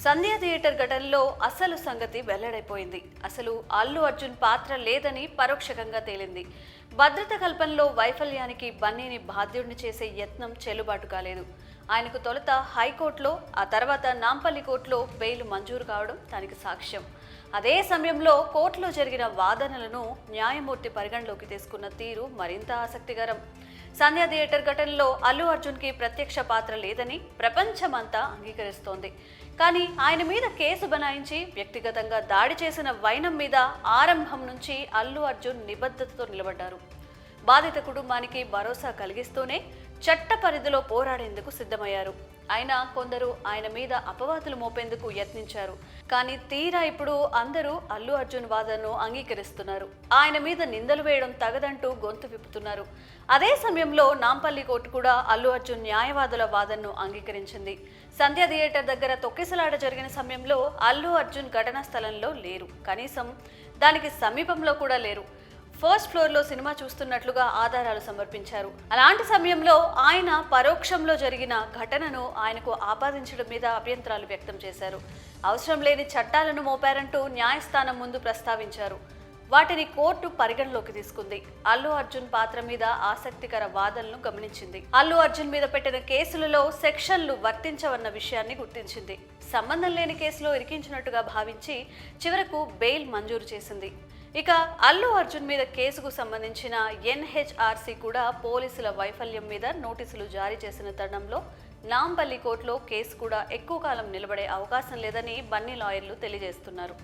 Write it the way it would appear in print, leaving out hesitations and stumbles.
సంధ్య theatre ఘటనలో అసలు సంగతి వెల్లడైపోయింది. అసలు అల్లు అర్జున్ పాత్ర లేదని పరోక్షంగా తేలింది. భద్రత కల్పనలో వైఫల్యానికి బన్నీని బాధ్యుడిని చేసే యత్నం చెల్లుబాటు కాలేదు. ఆయనకు తొలుత హైకోర్టులో, ఆ తర్వాత నాంపల్లి కోర్టులో బెయిల్ మంజూరు కావడం దానికి సాక్ష్యం. అదే సమయంలో కోర్టులో జరిగిన వాదనలను న్యాయమూర్తి పరిగణలోకి తీసుకున్న తీరు మరింత ఆసక్తికరం. సంధ్య థియేటర్ ఘటనలో అల్లు అర్జున్కి ప్రత్యక్ష పాత్ర లేదని ప్రపంచమంతా అంగీకరిస్తోంది. కానీ ఆయన మీద కేసు బనాయించి వ్యక్తిగతంగా దాడి చేసిన వైనం మీద ఆరంభం నుంచి అల్లు అర్జున్ నిబద్ధతతో నిలబడ్డారు. బాధిత కుటుంబానికి భరోసా కలిగిస్తూనే చట్ట పరిధిలో పోరాడేందుకు సిద్ధమయ్యారు. అయినా కొందరు ఆయన మీద అపవాదులు మోపేందుకు యత్నించారు. కానీ తీరా ఇప్పుడు అందరూ అల్లు అర్జున్ వాదనను అంగీకరిస్తున్నారు. ఆయన మీద నిందలు వేయడం తగదంటూ గొంతు విప్పుతున్నారు. అదే సమయంలో నాంపల్లి కోర్టు కూడా అల్లు అర్జున్ న్యాయవాదుల వాదనను అంగీకరించింది. సంధ్య థియేటర్ దగ్గర తొక్కిసలాట జరిగిన సమయంలో అల్లు అర్జున్ ఘటనా స్థలంలో లేరు. కనీసం దానికి సమీపంలో కూడా లేరు. ఫస్ట్ ఫ్లోర్లో సినిమా చూస్తున్నట్లుగా ఆధారాలు సమర్పించారు. అలాంటి సమయంలో ఆయన పరోక్షంలో జరిగిన ఘటనను ఆయనకు ఆపాదించడం మీద అభ్యంతరాలు వ్యక్తం చేశారు. అవసరం లేని చట్టాలను మోపారంటూ న్యాయస్థానం ముందు ప్రస్తావించారు. వాటిని కోర్టు పరిగణలోకి తీసుకుంది. అల్లు అర్జున్ పాత్ర మీద ఆసక్తికర వాదనలను గమనించింది. అల్లు అర్జున్ మీద పెట్టిన కేసులలో సెక్షన్లు వర్తించవన్న విషయాన్ని గుర్తించింది. సంబంధం లేని కేసులో ఇరికించినట్టుగా భావించి చివరకు బెయిల్ మంజూరు చేసింది. ఇక అల్లు అర్జున్ మీద కేసుకు సంబంధించిన ఎన్హెచ్ఆర్సీ కూడా పోలీసుల వైఫల్యం మీద నోటీసులు జారీ చేసిన తరుణంలో నాంపల్లి కోర్టులో కేసు కూడా ఎక్కువ కాలం నిలబడే అవకాశం లేదని బన్నీ లాయర్లు తెలియజేస్తున్నారు.